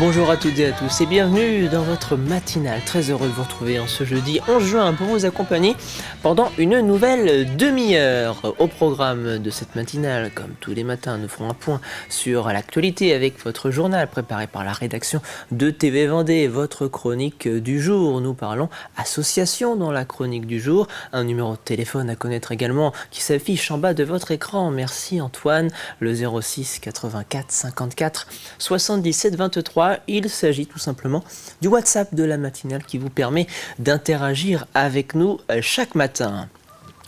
Bonjour à toutes et à tous et bienvenue dans votre matinale. Très heureux de vous retrouver en ce jeudi 11 juin pour vous accompagner pendant une nouvelle demi-heure. Au programme de cette matinale, comme tous les matins, nous ferons un point sur l'actualité avec votre journal préparé par la rédaction de TV Vendée. Votre chronique du jour, nous parlons association dans la chronique du jour. Un numéro de téléphone à connaître également qui s'affiche en bas de votre écran. Merci Antoine, le 06 84 54 77 23. Il s'agit tout simplement du WhatsApp de la matinale qui vous permet d'interagir avec nous chaque matin.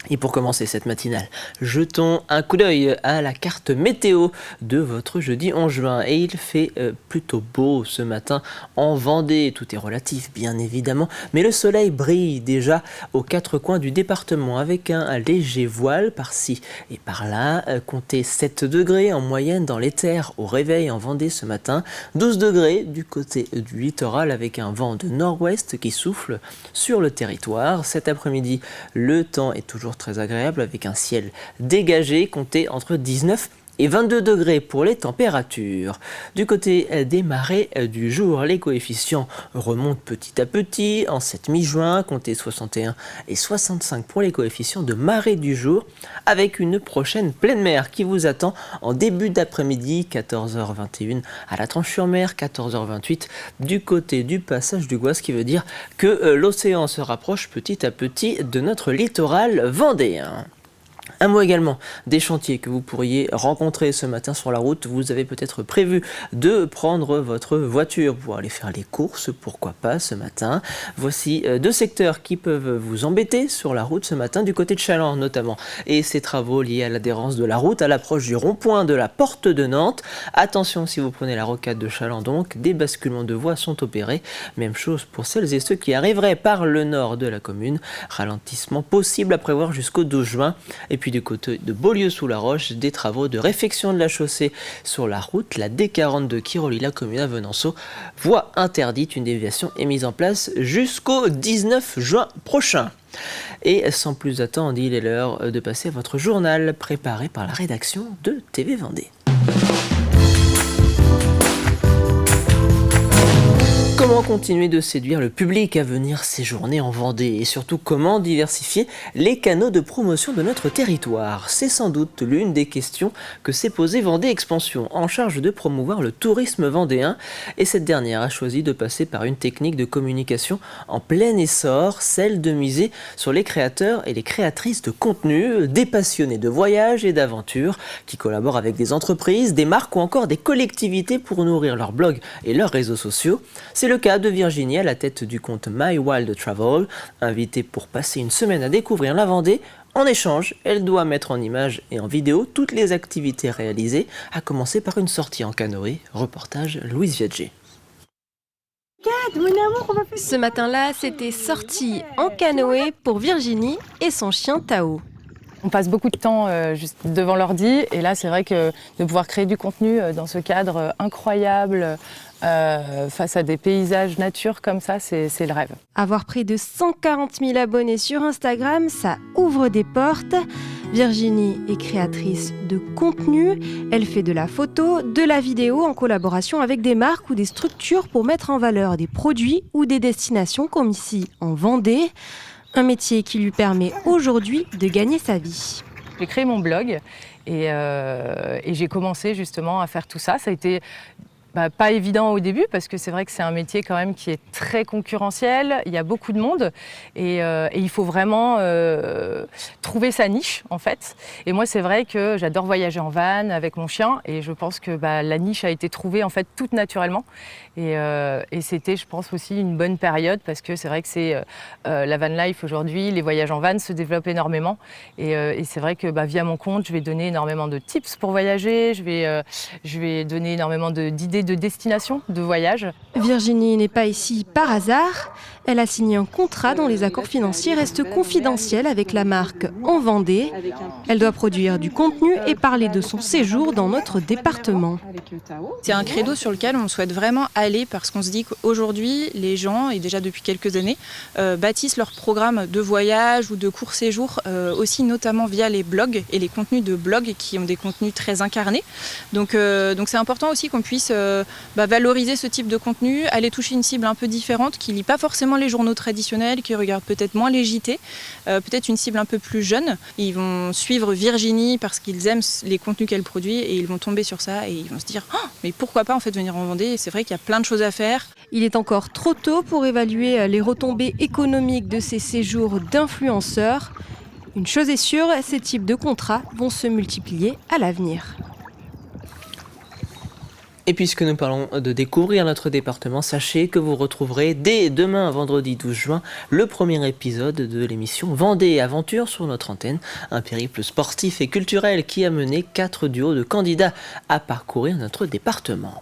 Et pour commencer cette matinale, jetons un coup d'œil à la carte météo de votre jeudi 11 juin. Et il fait plutôt beau ce matin en Vendée. Tout est relatif, bien évidemment. Mais le soleil brille déjà aux quatre coins du département avec un léger voile par-ci et par-là. Comptez 7 degrés en moyenne dans les terres au réveil en Vendée ce matin. 12 degrés du côté du littoral avec un vent de nord-ouest qui souffle sur le territoire. Cet après-midi, le temps est toujours très agréable avec un ciel dégagé, comptez entre 19 et 22 degrés pour les températures. Du côté des marées du jour, les coefficients remontent petit à petit. En cette mi-juin, comptez 61 et 65 pour les coefficients de marée du jour, avec une prochaine pleine mer qui vous attend en début d'après-midi, 14h21 à la Tranche-sur-Mer, 14h28 du côté du passage du Gois, ce qui veut dire que l'océan se rapproche petit à petit de notre littoral vendéen. Un mot également des chantiers que vous pourriez rencontrer ce matin sur la route. Vous avez peut-être prévu de prendre votre voiture pour aller faire les courses, pourquoi pas ce matin. Voici deux secteurs qui peuvent vous embêter sur la route ce matin, du côté de Chaland notamment. Et ces travaux liés à l'adhérence de la route à l'approche du rond-point de la Porte de Nantes. Attention si vous prenez la rocade de Chaland donc, des basculements de voies sont opérés. Même chose pour celles et ceux qui arriveraient par le nord de la commune. Ralentissement possible à prévoir jusqu'au 12 juin. Et puis du côté de Beaulieu-sous-la-Roche, des travaux de réfection de la chaussée sur la route, la D42 qui relie la commune à Venanceau. Voie interdite, une déviation est mise en place jusqu'au 19 juin prochain. Et sans plus attendre, il est l'heure de passer à votre journal préparé par la rédaction de TV Vendée. Comment continuer de séduire le public à venir séjourner en Vendée et surtout comment diversifier les canaux de promotion de notre territoire? C'est sans doute l'une des questions que s'est posée Vendée Expansion, en charge de promouvoir le tourisme vendéen, et cette dernière a choisi de passer par une technique de communication en plein essor, celle de miser sur les créateurs et les créatrices de contenu, des passionnés de voyage et d'aventure qui collaborent avec des entreprises, des marques ou encore des collectivités pour nourrir leurs blogs et leurs réseaux sociaux. C'est le cas de Virginie à la tête du compte My Wild Travel. Invitée pour passer une semaine à découvrir la Vendée, en échange, elle doit mettre en images et en vidéo toutes les activités réalisées, à commencer par une sortie en canoë. Reportage Louise Viadger. Ce matin-là, c'était sortie en canoë pour Virginie et son chien Tao. On passe beaucoup de temps juste devant l'ordi et là, c'est vrai que de pouvoir créer du contenu dans ce cadre incroyable, face à des paysages nature comme ça, c'est le rêve. Avoir près de 140 000 abonnés sur Instagram, ça ouvre des portes. Virginie est créatrice de contenu. Elle fait de la photo, de la vidéo en collaboration avec des marques ou des structures pour mettre en valeur des produits ou des destinations comme ici en Vendée. Un métier qui lui permet aujourd'hui de gagner sa vie. J'ai créé mon blog et j'ai commencé justement à faire tout ça. Ça a été pas évident au début parce que c'est vrai que c'est un métier quand même qui est très concurrentiel, il y a beaucoup de monde et il faut vraiment trouver sa niche en fait. Et moi c'est vrai que j'adore voyager en van avec mon chien et je pense que la niche a été trouvée en fait toute naturellement et c'était je pense aussi une bonne période parce que c'est vrai que c'est la van life aujourd'hui, les voyages en van se développent énormément et c'est vrai que via mon compte je vais donner énormément de tips pour voyager, je vais donner énormément d'idées de destination, de voyage. Virginie n'est pas ici par hasard. Elle a signé un contrat dont les accords financiers restent confidentiels avec la marque en Vendée. Elle doit produire du contenu et parler de son séjour dans notre département. C'est un credo sur lequel on souhaite vraiment aller aller parce qu'on se dit qu'aujourd'hui, les gens, et déjà depuis quelques années, bâtissent leurs programmes de voyage ou de court séjour aussi notamment via les blogs et les contenus de blogs qui ont des contenus très incarnés. Donc c'est important aussi qu'on puisse valoriser ce type de contenu, aller toucher une cible un peu différente qui ne lit pas forcément les journaux traditionnels, qui regarde peut-être moins les JT, peut-être une cible un peu plus jeune. Ils vont suivre Virginie parce qu'ils aiment les contenus qu'elle produit et ils vont tomber sur ça et ils vont se dire « Oh, mais pourquoi pas en fait venir en Vendée ?» Et c'est vrai qu'il y a plein de choses à faire. Il est encore trop tôt pour évaluer les retombées économiques de ces séjours d'influenceurs. Une chose est sûre, ces types de contrats vont se multiplier à l'avenir. Et puisque nous parlons de découvrir notre département, sachez que vous retrouverez dès demain, vendredi 12 juin, le premier épisode de l'émission Vendée Aventure sur notre antenne, un périple sportif et culturel qui a mené 4 duos de candidats à parcourir notre département.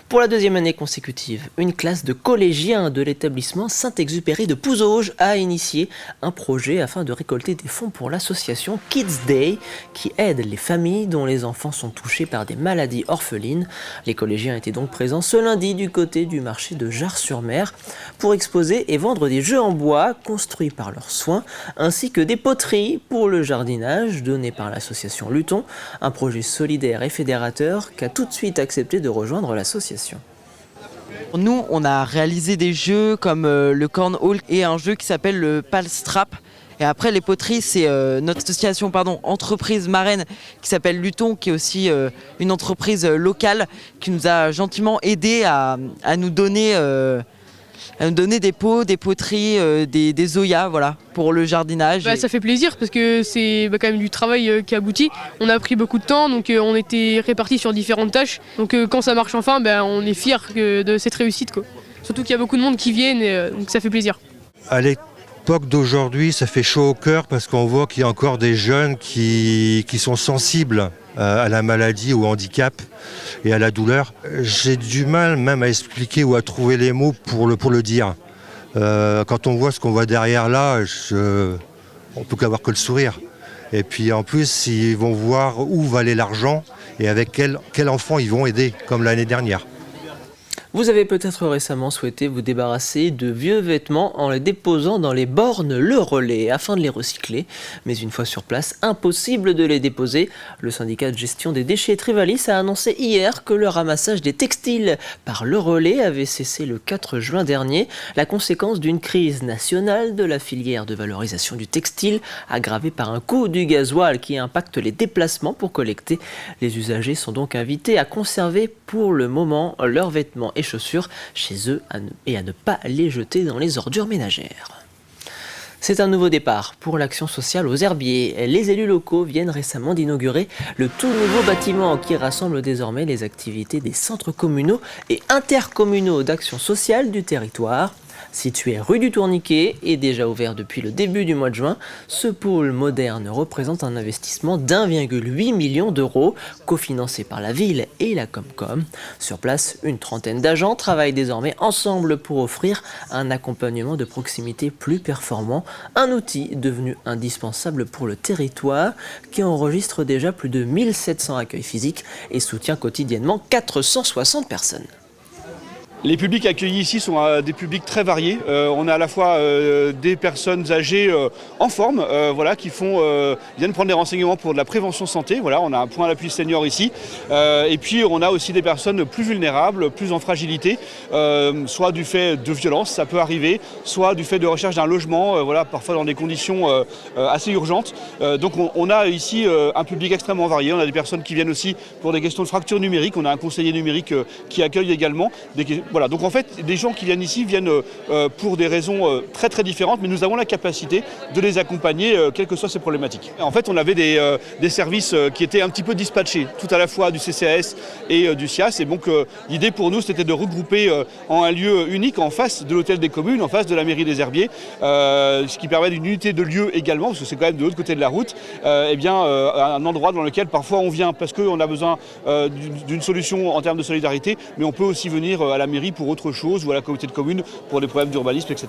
Pour la deuxième année consécutive, une classe de collégiens de l'établissement Saint-Exupéry de Pouzauges a initié un projet afin de récolter des fonds pour l'association Kids Day qui aide les familles dont les enfants sont touchés par des maladies orphelines. Les collégiens étaient donc présents ce lundi du côté du marché de Jars-sur-Mer pour exposer et vendre des jeux en bois construits par leurs soins ainsi que des poteries pour le jardinage donné par l'association Luton, un projet solidaire et fédérateur qui a tout de suite accepté de rejoindre l'association. Nous, on a réalisé des jeux comme le cornhole et un jeu qui s'appelle le palstrap. Et après, les poteries, c'est notre association entreprise marraine qui s'appelle Luton, qui est aussi une entreprise locale qui nous a gentiment aidé à nous donner des pots, des poteries, des zoyas, voilà, pour le jardinage. Ça fait plaisir parce que c'est quand même du travail qui aboutit. On a pris beaucoup de temps, donc on était répartis sur différentes tâches. Donc quand ça marche enfin, on est fiers de cette réussite, quoi. Surtout qu'il y a beaucoup de monde qui viennent, donc ça fait plaisir. À l'époque d'aujourd'hui, ça fait chaud au cœur parce qu'on voit qu'il y a encore des jeunes qui sont sensibles à la maladie, au handicap et à la douleur. J'ai du mal même à expliquer ou à trouver les mots pour le dire. Quand on voit ce qu'on voit derrière là, on peut qu'avoir que le sourire. Et puis en plus, ils vont voir où va aller l'argent et avec quel enfant ils vont aider, comme l'année dernière. Vous avez peut-être récemment souhaité vous débarrasser de vieux vêtements en les déposant dans les bornes Le Relais afin de les recycler. Mais une fois sur place, impossible de les déposer. Le syndicat de gestion des déchets Trivalis a annoncé hier que le ramassage des textiles par Le Relais avait cessé le 4 juin dernier, la conséquence d'une crise nationale de la filière de valorisation du textile, aggravée par un coût du gasoil qui impacte les déplacements pour collecter. Les usagers sont donc invités à conserver pour le moment leurs vêtements et chaussures chez eux et à ne pas les jeter dans les ordures ménagères. C'est un nouveau départ pour l'action sociale aux Herbiers. Les élus locaux viennent récemment d'inaugurer le tout nouveau bâtiment qui rassemble désormais les activités des centres communaux et intercommunaux d'action sociale du territoire. Situé rue du Tourniquet et déjà ouvert depuis le début du mois de juin, ce pôle moderne représente un investissement d'1,8 million d'euros, cofinancé par la ville et la Comcom. Sur place, une trentaine d'agents travaillent désormais ensemble pour offrir un accompagnement de proximité plus performant, un outil devenu indispensable pour le territoire qui enregistre déjà plus de 1700 accueils physiques et soutient quotidiennement 460 personnes. Les publics accueillis ici sont des publics très variés. On a à la fois des personnes âgées en forme, qui viennent prendre des renseignements pour de la prévention santé. Voilà, on a un point d'appui senior ici. Et puis on a aussi des personnes plus vulnérables, plus en fragilité, soit du fait de violences, ça peut arriver, soit du fait de recherche d'un logement, parfois dans des conditions assez urgentes. Donc on a ici un public extrêmement varié. On a des personnes qui viennent aussi pour des questions de fracture numérique. On a un conseiller numérique qui accueille également. Voilà, donc en fait, des gens qui viennent ici viennent pour des raisons très très différentes, mais nous avons la capacité de les accompagner, quelles que soient ces problématiques. En fait, on avait des services qui étaient un petit peu dispatchés, tout à la fois du CCAS et du SIAS, et donc l'idée pour nous, c'était de regrouper en un lieu unique, en face de l'hôtel des communes, en face de la mairie des Herbiers, ce qui permet d'une unité de lieu également, parce que c'est quand même de l'autre côté de la route, un endroit dans lequel parfois on vient parce qu'on a besoin d'une solution en termes de solidarité, mais on peut aussi venir à la mairie pour autre chose ou à la communauté de communes pour des problèmes d'urbanisme, etc.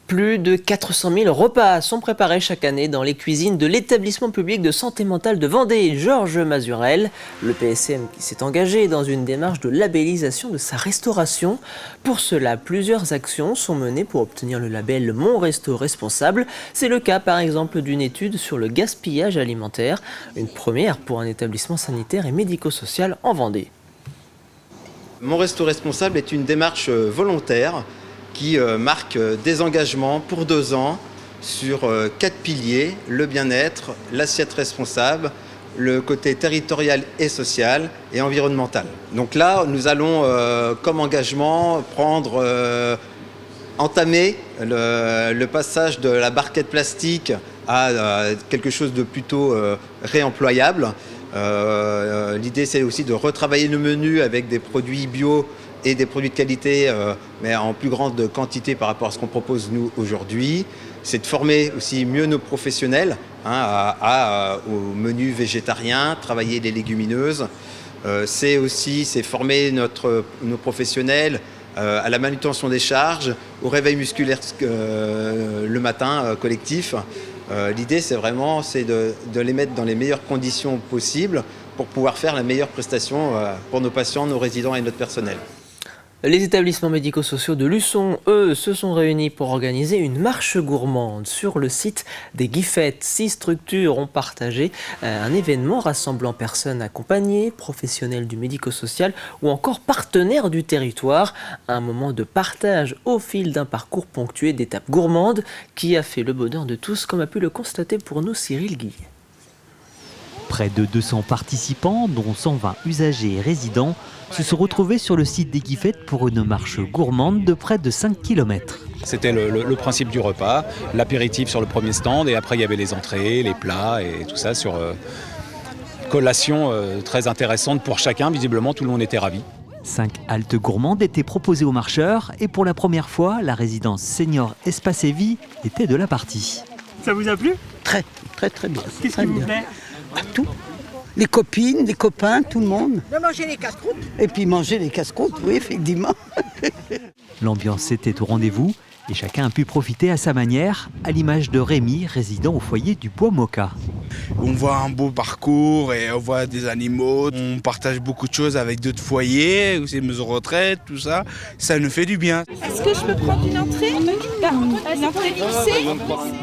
Plus de 400 000 repas sont préparés chaque année dans les cuisines de l'établissement public de santé mentale de Vendée, Georges Mazurel. Le PSM qui s'est engagé dans une démarche de labellisation de sa restauration. Pour cela, plusieurs actions sont menées pour obtenir le label Mon Resto Responsable. C'est le cas par exemple d'une étude sur le gaspillage alimentaire, une première pour un établissement sanitaire et médico-social en Vendée. Mon Resto Responsable est une démarche volontaire qui marque des engagements pour 2 ans sur 4 piliers, le bien-être, l'assiette responsable, le côté territorial et social et environnemental. Donc là, nous allons comme engagement entamer le passage de la barquette plastique à quelque chose de plutôt réemployable. L'idée, c'est aussi de retravailler nos menus avec des produits bio et des produits de qualité, mais en plus grande quantité par rapport à ce qu'on propose nous aujourd'hui. C'est de former aussi mieux nos professionnels au menu végétarien, travailler les légumineuses. C'est former nos professionnels à la manutention des charges, au réveil musculaire le matin collectif. L'idée, c'est de les mettre dans les meilleures conditions possibles pour pouvoir faire la meilleure prestation pour nos patients, nos résidents et notre personnel. Les établissements médico-sociaux de Luçon, eux, se sont réunis pour organiser une marche gourmande sur le site des Guiffettes. 6 structures ont partagé un événement rassemblant personnes accompagnées, professionnels du médico-social ou encore partenaires du territoire. Un moment de partage au fil d'un parcours ponctué d'étapes gourmandes qui a fait le bonheur de tous, comme a pu le constater pour nous Cyril Guillet. Près de 200 participants, dont 120 usagers et résidents, se sont retrouvés sur le site des Guiffettes pour une marche gourmande de près de 5 km. C'était le principe du repas, l'apéritif sur le premier stand et après il y avait les entrées, les plats et tout ça sur collation très intéressante pour chacun. Visiblement, tout le monde était ravi. 5 haltes gourmandes étaient proposées aux marcheurs et pour la première fois, la résidence Senior Espace et Vie était de la partie. Ça vous a plu ? Très bien. Qu'est-ce qui vous plaît ? Tout. Les copines, les copains, tout le monde. De manger les casse-croûtes. Et puis manger les casse-croûtes, oui, effectivement. L'ambiance était au rendez-vous et chacun a pu profiter à sa manière, à l'image de Rémi, résident au foyer du Bois Moka. On voit un beau parcours et on voit des animaux. On partage beaucoup de choses avec d'autres foyers, c'est maisons de retraite, tout ça. Ça nous fait du bien. Est-ce que je peux prendre une entrée ? Une entrée fixée ?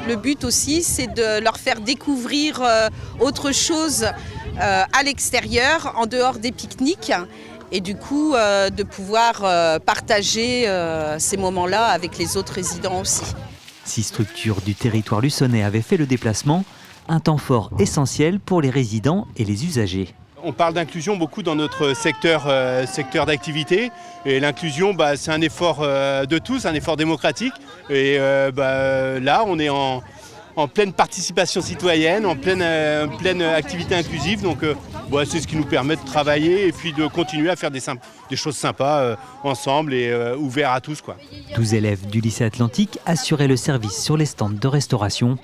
Le but aussi, c'est de leur faire découvrir autre chose à l'extérieur, en dehors des pique-niques. Et du coup, de pouvoir partager ces moments-là avec les autres résidents aussi. 6 structures du territoire luçonnais avaient fait le déplacement, un temps fort essentiel pour les résidents et les usagers. On parle d'inclusion beaucoup dans notre secteur d'activité. Et l'inclusion, c'est un effort de tous, un effort démocratique. Et là, on est en pleine participation citoyenne, en pleine activité inclusive. Donc c'est ce qui nous permet de travailler et puis de continuer à faire des choses sympas ensemble et ouverts à tous, quoi. 12 élèves du lycée Atlantique assuraient le service sur les stands de restauration.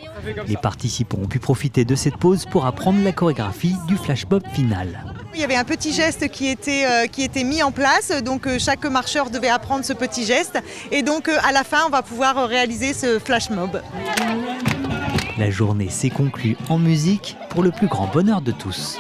Les participants ont pu profiter de cette pause pour apprendre la chorégraphie du flash mob final. Il y avait un petit geste qui était mis en place, donc chaque marcheur devait apprendre ce petit geste. Et donc à la fin, on va pouvoir réaliser ce flash mob. La journée s'est conclue en musique pour le plus grand bonheur de tous.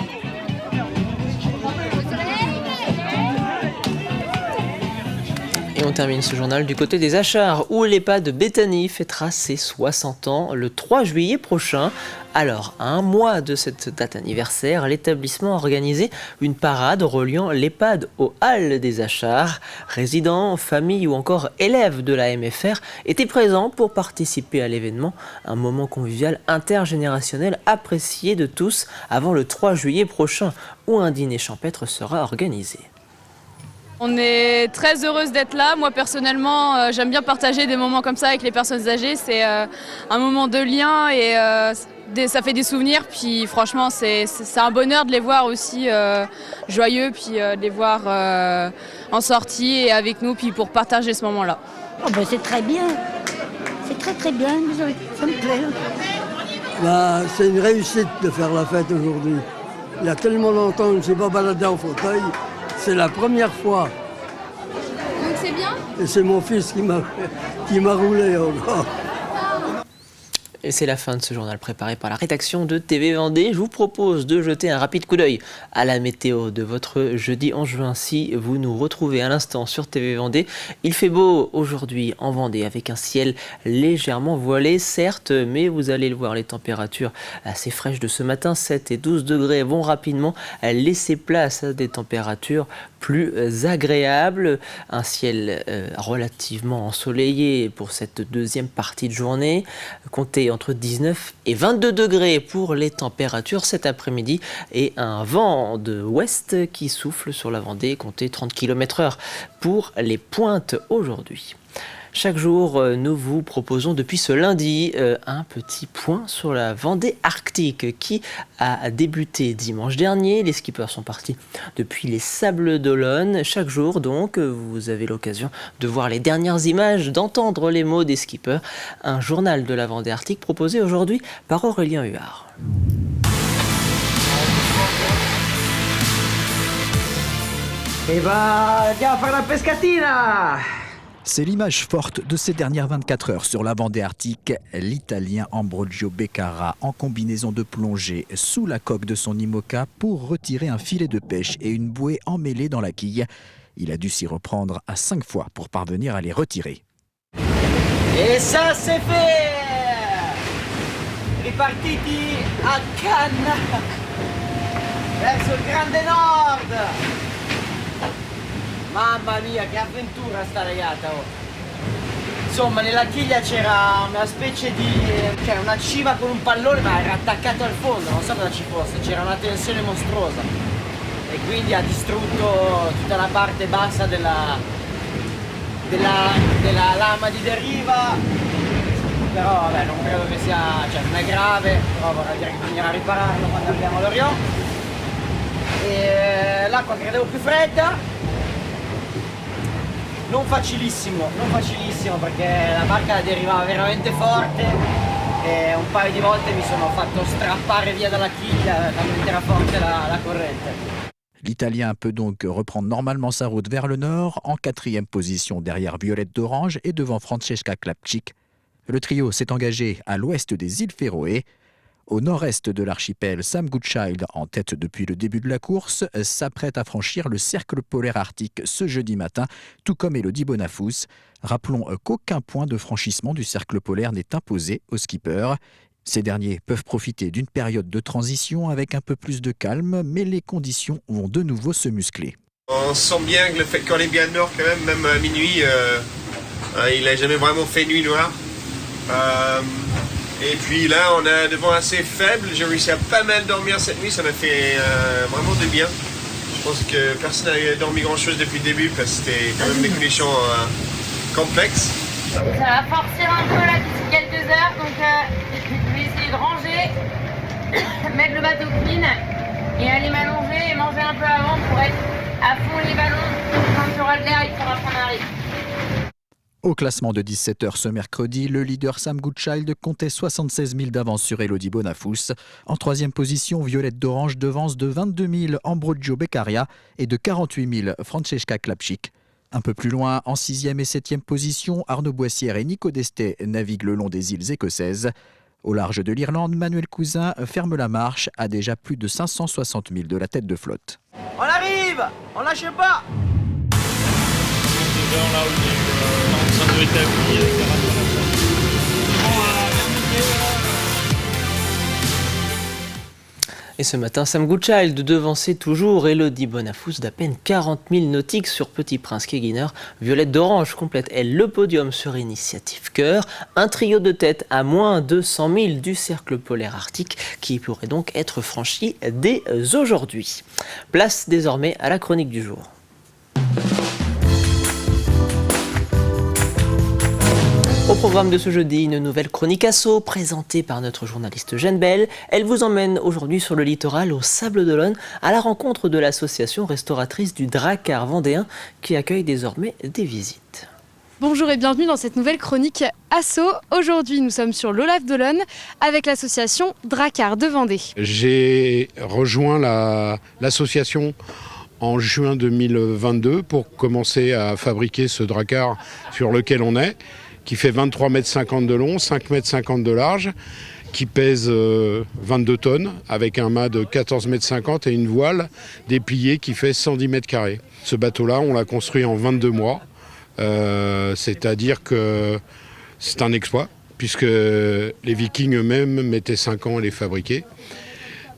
Et on termine ce journal du côté des Achards, où l'EHPAD Béthanie fêtera ses 60 ans le 3 juillet prochain. Alors, à un mois de cette date anniversaire, l'établissement a organisé une parade reliant l'EHPAD aux Halles des Achards. Résidents, familles ou encore élèves de la MFR étaient présents pour participer à l'événement. Un moment convivial intergénérationnel apprécié de tous avant le 3 juillet prochain, où un dîner champêtre sera organisé. On est très heureuse d'être là. Moi personnellement, j'aime bien partager des moments comme ça avec les personnes âgées. C'est un moment de lien et ça fait des souvenirs. Puis franchement, c'est un bonheur de les voir aussi joyeux, puis de les voir en sortie et avec nous, puis pour partager ce moment-là. Oh ben c'est très bien. C'est très bien. Ça me plaît. C'est une réussite de faire la fête aujourd'hui. Il y a tellement longtemps que je ne me suis pas baladé en fauteuil. C'est la première fois. Donc c'est bien ? Et c'est mon fils qui m'a roulé encore. Et c'est la fin de ce journal préparé par la rédaction de TV Vendée. Je vous propose de jeter un rapide coup d'œil à la météo de votre jeudi 11 juin. Si vous nous retrouvez à l'instant sur TV Vendée, il fait beau aujourd'hui en Vendée avec un ciel légèrement voilé, certes, mais vous allez le voir, les températures assez fraîches de ce matin, 7 et 12 degrés, vont rapidement laisser place à des températures plus agréables. Un ciel relativement ensoleillé pour cette deuxième partie de journée. Comptez entre 19 et 22 degrés pour les températures cet après-midi et un vent de ouest qui souffle sur la Vendée, comptez 30 km/h pour les pointes aujourd'hui. Chaque jour, nous vous proposons depuis ce lundi un petit point sur la Vendée Arctique qui a débuté dimanche dernier. Les skippers sont partis depuis les Sables d'Olonne. Chaque jour, donc, vous avez l'occasion de voir les dernières images, d'entendre les mots des skippers. Un journal de la Vendée Arctique proposé aujourd'hui par Aurélien Huard. Et bah, andiamo a fare la pescatina! C'est l'image forte de ces dernières 24 heures sur la Vendée Arctique. L'Italien Ambrogio Beccara en combinaison de plongée sous la coque de son IMOCA pour retirer un filet de pêche et une bouée emmêlée dans la quille. Il a dû s'y reprendre à 5 fois pour parvenir à les retirer. Et ça c'est fait! Ripartiti a Cannes verso il Grande Nord! Mamma mia, che avventura sta regata! Oh. Insomma, nella chiglia c'era una specie di... cioè una civa con un pallone, ma era attaccato al fondo, non so cosa ci fosse, c'era una tensione mostruosa. E quindi ha distrutto tutta la parte bassa della lama di deriva. Però vabbè, non credo che sia... cioè non è grave, però vorrei dire che bisognerà ripararlo quando arriviamo all'Orion. E l'acqua credevo più fredda. Non facilissimo perché la barca derivava veramente forte e un paio di volte mi sono fatto strappare via dalla chiglia talmente era forte la corrente. L'Italien peut donc reprendre normalement sa route vers le nord, en 4e position derrière Violette d'Orange et devant Francesca Klapczyk. Le trio s'est engagé à l'ouest des îles Féroé. Au nord-est de l'archipel, Sam Goodchild, en tête depuis le début de la course, s'apprête à franchir le cercle polaire arctique ce jeudi matin, tout comme Elodie Bonafous. Rappelons qu'aucun point de franchissement du cercle polaire n'est imposé aux skippers. Ces derniers peuvent profiter d'une période de transition avec un peu plus de calme, mais les conditions vont de nouveau se muscler. On sent bien que le fait qu'on est bien nord quand même à minuit, il n'a jamais vraiment fait nuit noire. Et puis là, on a des vents assez faibles. J'ai réussi à pas mal dormir cette nuit. Ça m'a fait vraiment du bien. Je pense que personne n'a dormi grand-chose depuis le début parce que c'était quand même des conditions complexes. Ça va forcir un peu là d'ici quelques heures. Donc je vais essayer de ranger, mettre le bateau clean et aller m'allonger et manger un peu avant pour être à fond les ballons. Quand il y aura de l'air, il faudra prendre un rythme. Au classement de 17h ce mercredi, le leader Sam Goodchild comptait 76 000 d'avance sur Elodie Bonafous. En 3e position, Violette d'Orange devance de 22 000 Ambrogio Beccaria et de 48 000 Francesca Klapczyk. Un peu plus loin, en 6e et 7e position, Arnaud Boissière et Nico Destet naviguent le long des îles écossaises. Au large de l'Irlande, Manuel Cousin ferme la marche à déjà plus de 560 000 de la tête de flotte. On arrive! On lâche pas! Et ce matin, Sam Goodchild devançait toujours Elodie Bonafous d'à peine 40 000 nautiques sur Petit Prince Keguiner. Violette d'Orange complète, elle, le podium sur Initiative Cœur. Un trio de tête à moins de 100 000 du cercle polaire arctique qui pourrait donc être franchi dès aujourd'hui. Place désormais à la chronique du jour. Au programme de ce jeudi, une nouvelle chronique asso présentée par notre journaliste Jeanne Bell. Elle vous emmène aujourd'hui sur le littoral aux Sables d'Olonne à la rencontre de l'association restauratrice du Drakkar vendéen qui accueille désormais des visites. Bonjour et bienvenue dans cette nouvelle chronique asso. Aujourd'hui, nous sommes sur l'Olave d'Olonne avec l'association Drakkar de Vendée. J'ai rejoint l'association en juin 2022 pour commencer à fabriquer ce dracar sur lequel on est, qui fait 23,50 m de long, 5,50 m de large, qui pèse 22 tonnes, avec un mât de 14,50 m et une voile dépliée qui fait 110 m². Ce bateau-là, on l'a construit en 22 mois, c'est-à-dire que c'est un exploit, puisque les Vikings eux-mêmes mettaient 5 ans à les fabriquer.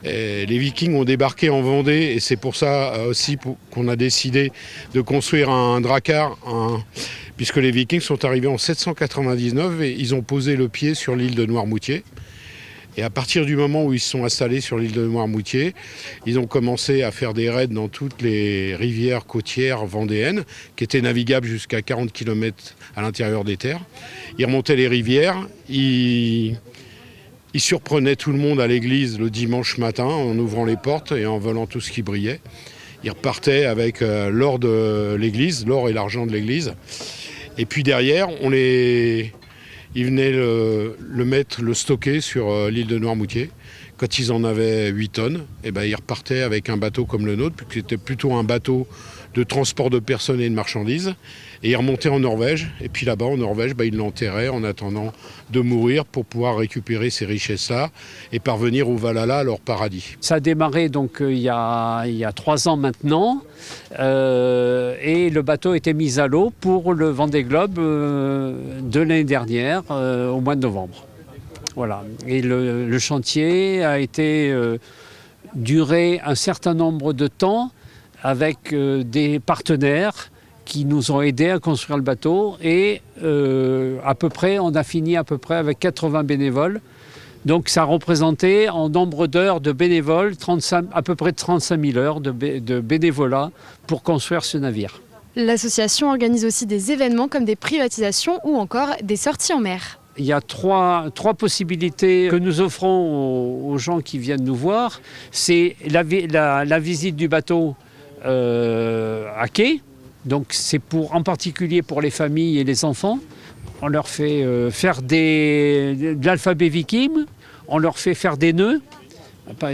Et les Vikings ont débarqué en Vendée, et c'est pour ça aussi qu'on a décidé de construire un dracar, puisque les Vikings sont arrivés en 799 et ils ont posé le pied sur l'île de Noirmoutier. Et à partir du moment où ils se sont installés sur l'île de Noirmoutier, ils ont commencé à faire des raids dans toutes les rivières côtières vendéennes, qui étaient navigables jusqu'à 40 km à l'intérieur des terres. Ils remontaient les rivières, ils surprenaient tout le monde à l'église le dimanche matin en ouvrant les portes et en volant tout ce qui brillait. Ils repartaient avec l'or de l'église, l'or et l'argent de l'église. Et puis derrière, ils venaient le stocker sur l'île de Noirmoutier. Quand ils en avaient 8 tonnes, et ils repartaient avec un bateau comme le nôtre, qui était plutôt un bateau de transport de personnes et de marchandises. Et ils remontaient en Norvège. Et puis là-bas, en Norvège, ils l'enterraient en attendant de mourir pour pouvoir récupérer ces richesses-là et parvenir au Valhalla, leur paradis. Ça a démarré donc il y a 3 ans maintenant. Et le bateau était mis à l'eau pour le Vendée Globe de l'année dernière, au mois de novembre. Voilà. Et le chantier a été duré un certain nombre de temps avec des partenaires qui nous ont aidés à construire le bateau. Et on a fini à peu près avec 80 bénévoles. Donc ça représentait en nombre d'heures de bénévoles à peu près 35 000 heures de bénévolat pour construire ce navire. L'association organise aussi des événements comme des privatisations ou encore des sorties en mer. Il y a trois possibilités que nous offrons aux gens qui viennent nous voir. C'est la visite du bateau à quai. Donc c'est en particulier pour les familles et les enfants. On leur fait faire de l'alphabet viking, on leur fait faire des nœuds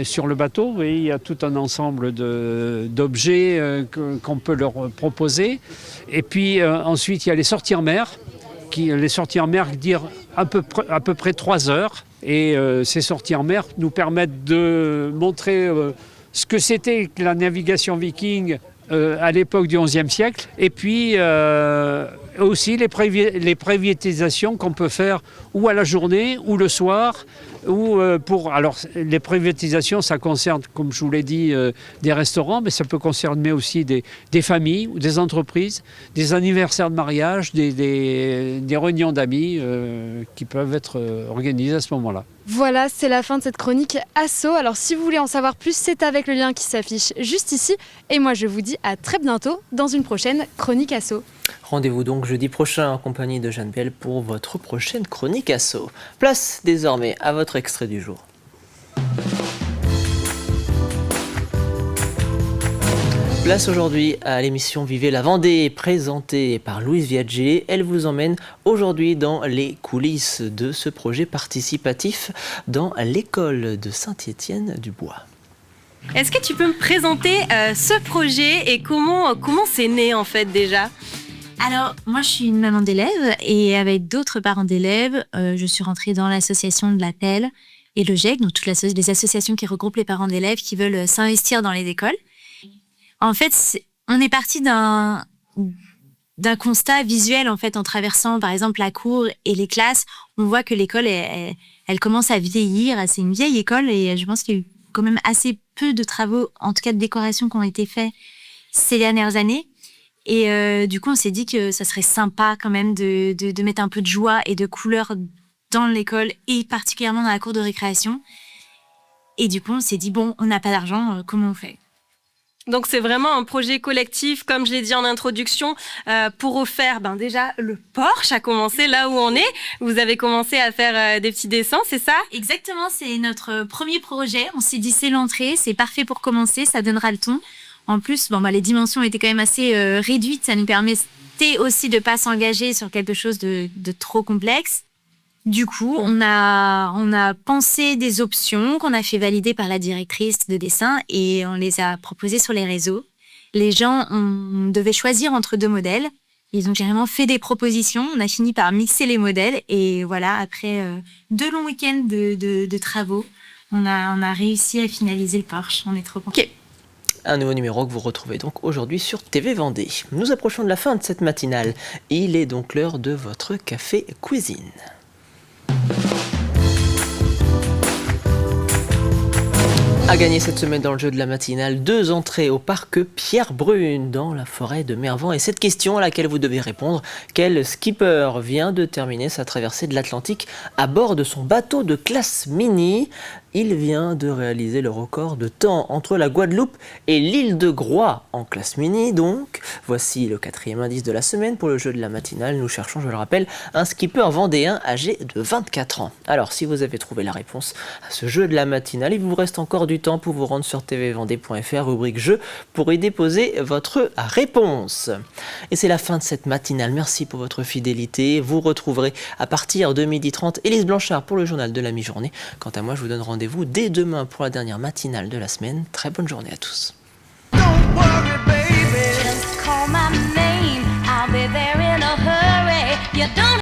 sur le bateau. Oui, il y a tout un ensemble d'objets qu'on peut leur proposer. Et puis ensuite, il y a les sorties en mer. Les sorties en mer durent à peu près 3 heures. Et ces sorties en mer nous permettent de montrer ce que c'était que la navigation viking à l'époque du XIe siècle. Et puis aussi les privatisations qu'on peut faire ou à la journée ou le soir. Alors les privatisations, ça concerne, comme je vous l'ai dit, des restaurants, mais ça peut concerner aussi des familles ou des entreprises, des anniversaires de mariage, des réunions d'amis qui peuvent être organisées à ce moment-là. Voilà, c'est la fin de cette chronique Asso. Alors si vous voulez en savoir plus, c'est avec le lien qui s'affiche juste ici. Et moi je vous dis à très bientôt dans une prochaine chronique Asso. Rendez-vous donc jeudi prochain en compagnie de Jeanne Biel pour votre prochaine chronique Asso. Place désormais à votre extrait du jour. Place aujourd'hui à l'émission Vivez la Vendée, présentée par Louise Viager. Elle vous emmène aujourd'hui dans les coulisses de ce projet participatif dans l'école de Saint-Étienne-du-Bois. Est-ce que tu peux me présenter ce projet et comment c'est né en fait déjà ? Alors, moi, je suis une maman d'élèves et avec d'autres parents d'élèves, je suis rentrée dans l'association de l'APEL et le GEC, donc toutes les associations qui regroupent les parents d'élèves qui veulent s'investir dans les écoles. En fait, on est parti d'un constat visuel, en fait, en traversant, par exemple, la cour et les classes. On voit que l'école, elle commence à vieillir. C'est une vieille école et je pense qu'il y a eu quand même assez peu de travaux, en tout cas de décoration, qui ont été faits ces dernières années. Et du coup, on s'est dit que ça serait sympa quand même de mettre un peu de joie et de couleur dans l'école et particulièrement dans la cour de récréation. Et du coup, on s'est dit, bon, on n'a pas d'argent, comment on fait ? Donc c'est vraiment un projet collectif, comme je l'ai dit en introduction, pour refaire déjà le Porsche, à commencer là où on est. Vous avez commencé à faire des petits dessins, c'est ça ? Exactement, c'est notre premier projet. On s'est dit c'est l'entrée, c'est parfait pour commencer, ça donnera le ton. En plus, les dimensions étaient quand même assez réduites, ça nous permettait aussi de ne pas s'engager sur quelque chose de trop complexe. Du coup, on a pensé des options qu'on a fait valider par la directrice de dessin et on les a proposées sur les réseaux. Les gens devaient choisir entre 2 modèles. Ils ont carrément fait des propositions. On a fini par mixer les modèles. Et voilà, après 2 longs week-ends de travaux, on a réussi à finaliser le Porsche. On est trop contents. Okay. Un nouveau numéro que vous retrouvez donc aujourd'hui sur TV Vendée. Nous approchons de la fin de cette matinale. Il est donc l'heure de votre café cuisine. A gagné cette semaine dans le jeu de la matinale 2 entrées au parc Pierre Brune dans la forêt de Mervan. Et cette question à laquelle vous devez répondre: quel skipper vient de terminer sa traversée de l'Atlantique à bord de son bateau de classe mini? Il vient de réaliser le record de temps entre la Guadeloupe et l'île de Groix en classe mini. Donc, voici le 4e indice de la semaine pour le jeu de la matinale. Nous cherchons, je le rappelle, un skipper vendéen âgé de 24 ans. Alors, si vous avez trouvé la réponse à ce jeu de la matinale, il vous reste encore du temps pour vous rendre sur tvvendée.fr, rubrique jeu, pour y déposer votre réponse. Et c'est la fin de cette matinale. Merci pour votre fidélité. Vous retrouverez à partir de 12h30 Élise Blanchard pour le journal de la mi-journée. Quant à moi, je vous donne rendez-vous dès demain pour la dernière matinale de la semaine. Très bonne journée à tous. Don't worry, baby. Just call my name. I'll be there in a hurry. You don't